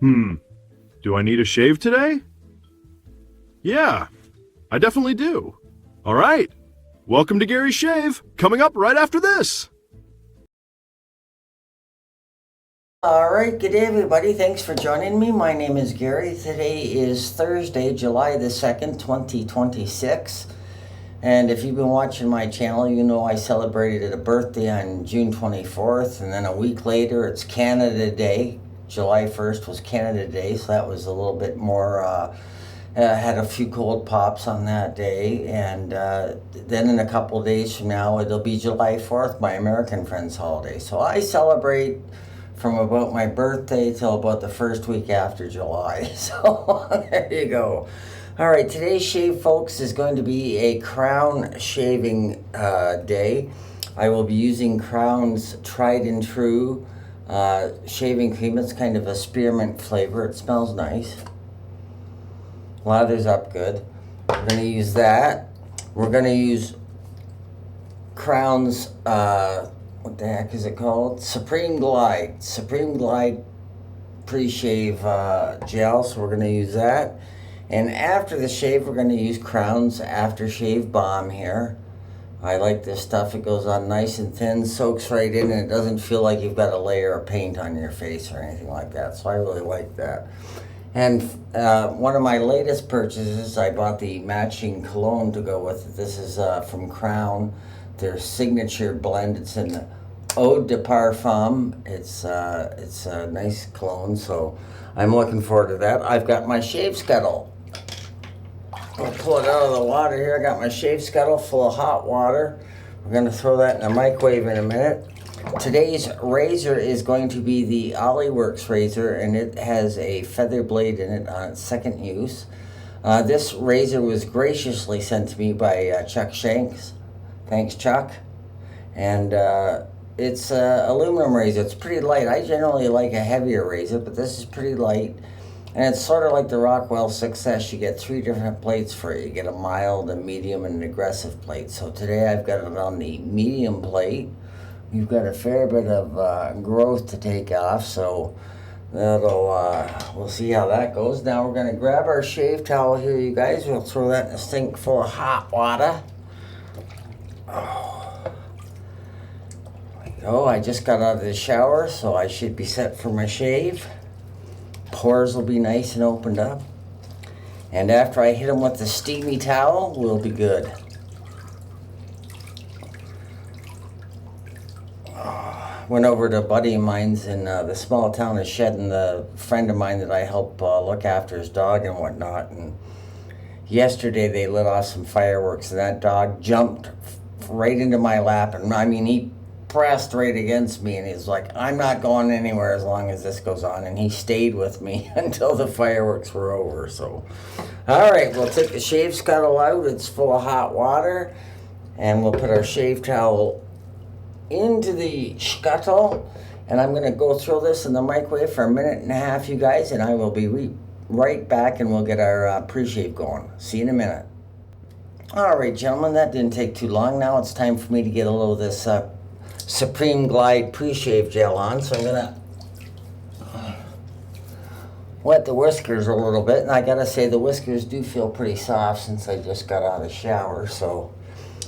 Do I need a shave today? Yeah, I definitely do. All right. Welcome to Gary's Shave, coming up right after this. Alright, good day everybody. Thanks for joining me. My name is Gary. Today is Thursday, July the 2nd, 2026. And if you've been watching my channel, you know I celebrated a birthday on June 24th. And then a week later, it's Canada Day. July 1st was Canada Day, so that was a little bit more... had a few cold pops on that day, and then in a couple of days from now it'll be July 4th, my American Friends holiday. So I celebrate from about my birthday till about the first week after July. So there you go. All right, today's shave, folks, is going to be a Crown shaving day. I will be using Crown's tried and true shaving cream. It's kind of a spearmint flavor. It smells nice. Lather's up good. We're going to use that. We're going to use Crown's, what the heck is it called? Supreme Glide. Supreme Glide pre-shave gel. So we're going to use that. And after the shave, we're going to use Crown's aftershave balm here. I like this stuff. It goes on nice and thin, soaks right in, and it doesn't feel like you've got a layer of paint on your face or anything like that. So I really like that. And one of my latest purchases, I bought the matching cologne to go with it. This is from Crown, their signature blend. It's an Eau de Parfum. It's a nice cologne, so I'm looking forward to that. I've got my shave scuttle. I'll pull it out of the water here. I got my shave scuttle full of hot water. We're going to throw that in the microwave in a minute. Today's razor is going to be the Oliworks razor, and it has a feather blade in it on its second use. This razor was graciously sent to me by Chuck Shanks. Thanks, Chuck. And it's an aluminum razor. It's pretty light. I generally like a heavier razor, but this is pretty light. And it's sort of like the Rockwell Success. You get 3 different plates for it. You get a mild, a medium, and an aggressive plate. So today I've got it on the medium plate. You've got a fair bit of growth to take off, so that'll we'll see how that goes. Now we're going to grab our shave towel here, you guys. We'll throw that in a sink full of hot water. Oh, I just got out of the shower, so I should be set for my shave. Pores will be nice and opened up. And after I hit them with the steamy towel, we'll be good. Went over to a buddy of mine's in the small town of Shedden, the friend of mine that I help look after his dog and whatnot. And yesterday they lit off some fireworks, and that dog jumped right into my lap. And I mean, he pressed right against me, and he's like, I'm not going anywhere as long as this goes on. And he stayed with me until the fireworks were over. So, all right, we'll take the shave scuttle out. It's full of hot water, and we'll put our shave towel into the scuttle, and I'm going to go throw this in the microwave for 1.5 minutes, you guys, and I will be right back, and we'll get our pre-shave going. See you in a minute. All right, gentlemen, that didn't take too long. Now it's time for me to get a little of this Supreme Glide pre-shave gel on, so I'm going to wet the whiskers a little bit, and I got to say the whiskers do feel pretty soft since I just got out of the shower, so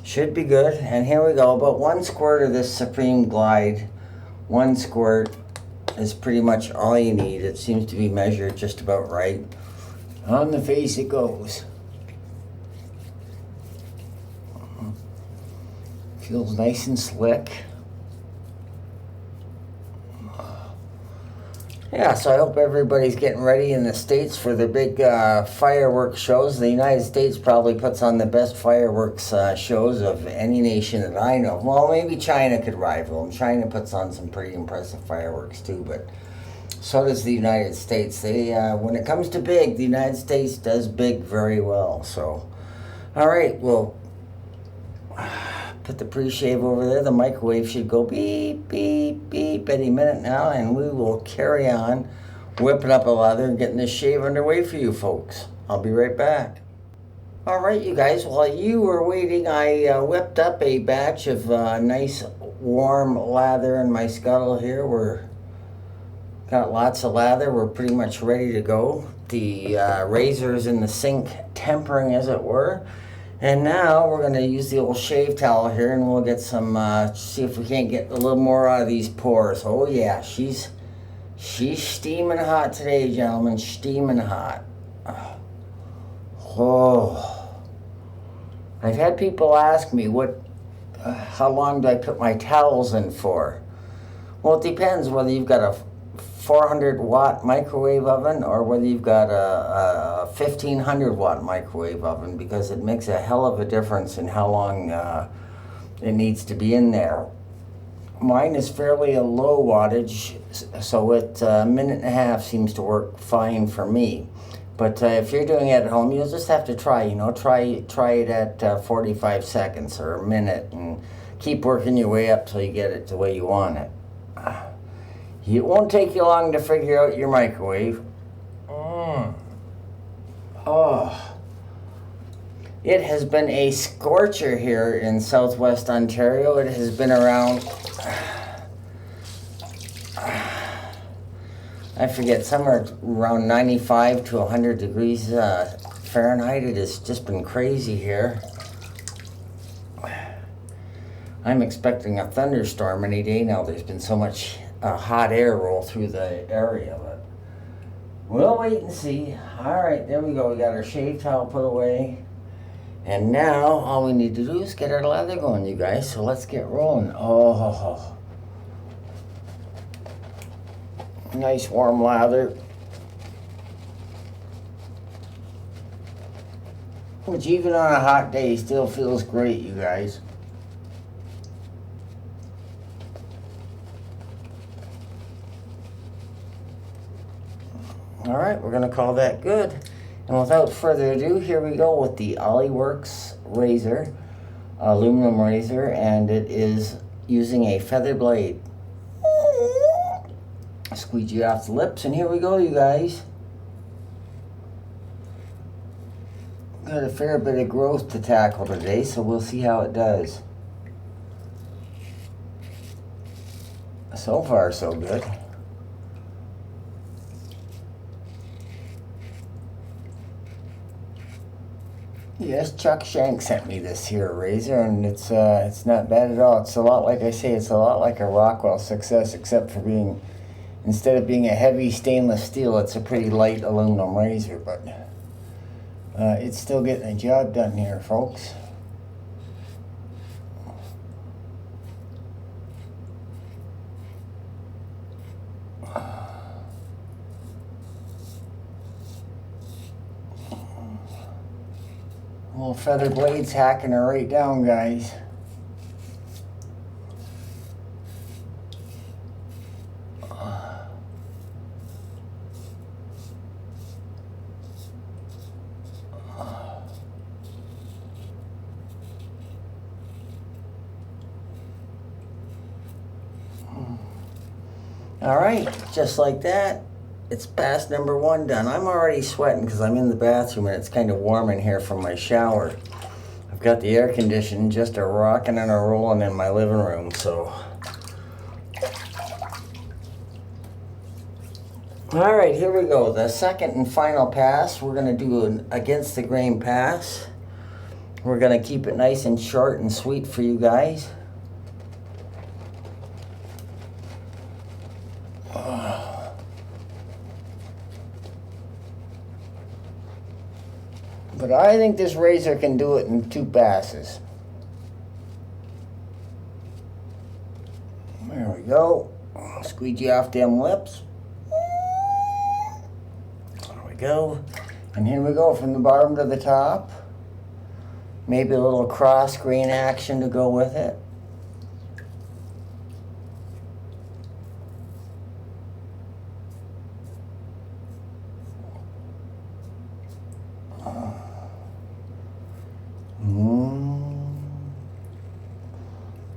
should be good. And here we go. About 1 squirt of this Supreme Glide. 1 squirt is pretty much all you need. It seems to be measured just about right. On the face it goes. Feels nice and slick. Yeah, so I hope everybody's getting ready in the States for the big fireworks shows. The United States probably puts on the best fireworks shows of any nation that I know. Well, maybe China could rival them. China puts on some pretty impressive fireworks too, but so does the United States. They, when it comes to big, the United States does big very well. So, all right, we'll put the pre-shave over there. The microwave should go beep, beep, beep any minute now, and we will carry on whipping up a lather and getting this shave underway for you folks. I'll be right back. All right, you guys, while you were waiting, I whipped up a batch of nice warm lather in my scuttle here. We're Got lots of lather. We're pretty much ready to go. The razor is in the sink, tempering as it were. And now we're going to use the old shave towel here, and we'll get some, see if we can't get a little more out of these pores. Oh yeah, she's steaming hot today, gentlemen, steaming hot. Oh, I've had people ask me how long do I put my towels in for? Well, it depends whether you've got a 400-watt microwave oven or whether you've got a 1500-watt microwave oven, because it makes a hell of a difference in how long it needs to be in there. Mine is fairly a low wattage, so a minute and a half seems to work fine for me. But if you're doing it at home, you'll just have to try, try it at 45 seconds or a minute, and keep working your way up till you get it the way you want it. It won't take you long to figure out your microwave. Oh. It has been a scorcher here in southwest Ontario. It has been around, I forget, somewhere around 95 to 100 degrees Fahrenheit. It has just been crazy here. I'm expecting a thunderstorm any day now. There's been so much hot air roll through the area, but we'll wait and see. All right, there we go. We got our shave towel put away. And now all we need to do is get our lather going, you guys. So let's get rolling. Oh, nice warm lather, which even on a hot day still feels great, you guys. All right, we're going to call that good. And without further ado, here we go with the Oliworks razor, aluminum razor, and it is using a feather blade. Squeegee off the lips, and here we go, you guys. Got a fair bit of growth to tackle today, so we'll see how it does. So far, so good. Yes, Chuck Shank sent me this here razor, and it's not bad at all. It's a lot, like I say, it's a lot like a Rockwell Success, except for being, instead of being a heavy stainless steel, it's a pretty light aluminum razor, but it's still getting the job done here, folks. Little feather blades hacking her right down, guys. All right, just like that. It's pass number one done. I'm already sweating because I'm in the bathroom and it's kind of warm in here from my shower. I've got the air conditioning just a rocking and a rolling in my living room, so. All right, here we go. The second and final pass. We're gonna do an against the grain pass. We're gonna keep it nice and short and sweet for you guys. But I think this razor can do it in 2 passes. There we go. Squeegee off them lips. There we go. And here we go from the bottom to the top. Maybe a little cross grain action to go with it.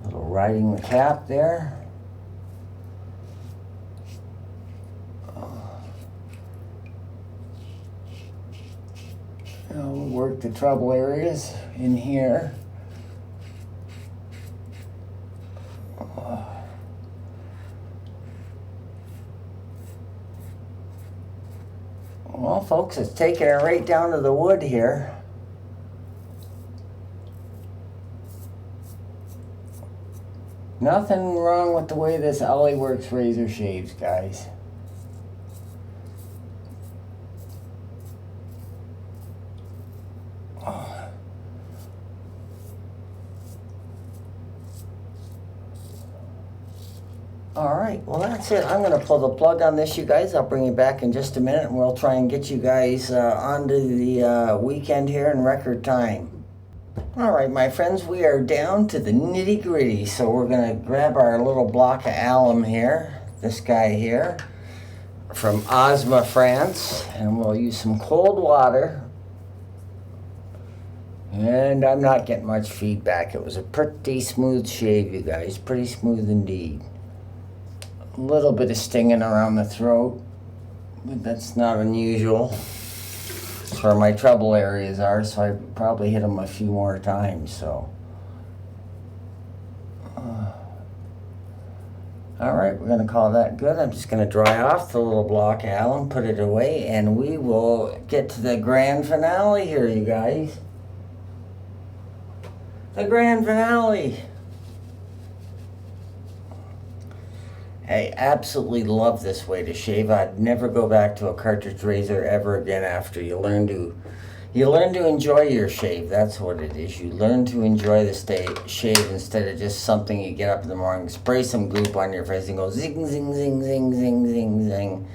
Little riding the cap there. We'll work the trouble areas in here. Well, folks, it's taking it right down to the wood here. Nothing wrong with the way this Oliworks razor shaves, guys. Alright, well that's it. I'm going to pull the plug on this, you guys. I'll bring you back in just a minute and we'll try and get you guys onto the weekend here in record time. Alright, my friends, we are down to the nitty gritty. So we're going to grab our little block of alum here, this guy here, from Ozma, France, and we'll use some cold water. And I'm not getting much feedback. It was a pretty smooth shave, you guys. Pretty smooth indeed. A little bit of stinging around the throat, but that's not unusual. That's where my trouble areas are, so I probably hit them a few more times, so. Alright, we're going to call that good. I'm just going to dry off the little block of alum, put it away, and we will get to the grand finale here, you guys. The grand finale. I absolutely love this way to shave. I'd never go back to a cartridge razor ever again after you learn to enjoy your shave. That's what it is. You learn to enjoy the shave instead of just something you get up in the morning, spray some goop on your face and go zing, zing, zing, zing, zing, zing, zing,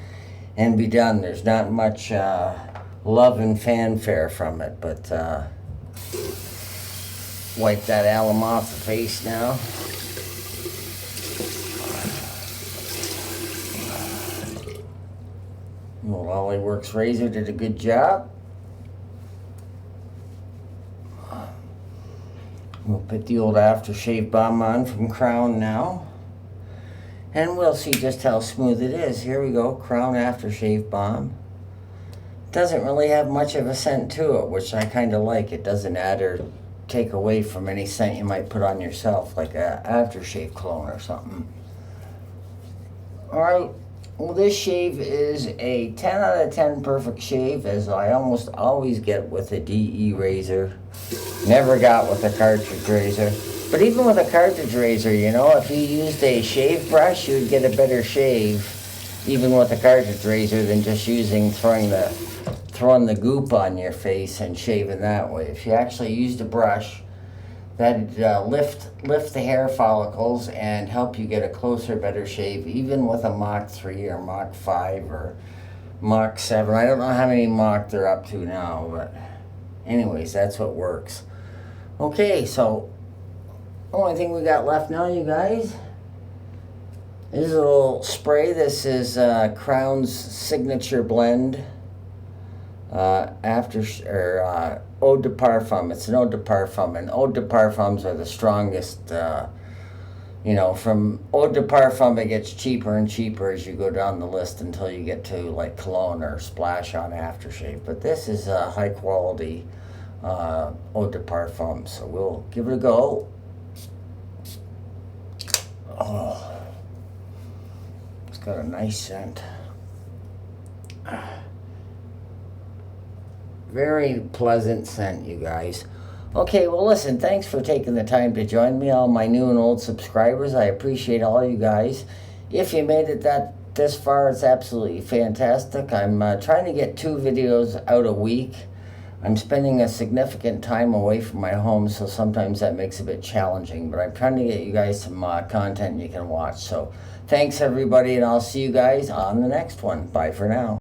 and be done. There's not much love and fanfare from it, but wipe that alum off the face now. Old Oliworks razor did a good job. We'll put the old aftershave balm on from Crown now. And we'll see just how smooth it is. Here we go, Crown aftershave balm. Doesn't really have much of a scent to it, which I kind of like. It doesn't add or take away from any scent you might put on yourself, like a aftershave cologne or something. Alright. Well, this shave is a 10 out of 10 perfect shave, as I almost always get with a DE razor. Never got with a cartridge razor. But even with a cartridge razor, you know, if you used a shave brush, you would get a better shave, even with a cartridge razor, than just throwing the goop on your face and shaving that way. If you actually used a brush, that'd lift the hair follicles and help you get a closer, better shave, even with a Mach 3 or Mach 5 or Mach 7. I don't know how many Mach they're up to now, but anyways, that's what works. Okay, so only thing we got left now, you guys, is a little spray. This is Crown's signature blend. Eau de Parfum. It's an Eau de Parfum, and Eau de Parfums are the strongest. From Eau de Parfum, it gets cheaper and cheaper as you go down the list until you get to like cologne or splash on aftershave. But this is a high quality Eau de Parfum, so we'll give it a go. Oh, it's got a nice scent. Very pleasant scent, you guys. Okay, well listen, thanks for taking the time to join me, all my new and old subscribers. I appreciate all you guys. If you made it this far, it's absolutely fantastic. I'm trying to get 2 videos out a week. I'm spending a significant time away from my home, so sometimes that makes it a bit challenging, but I'm trying to get you guys some content you can watch. So thanks everybody, and I'll see you guys on the next one. Bye for now.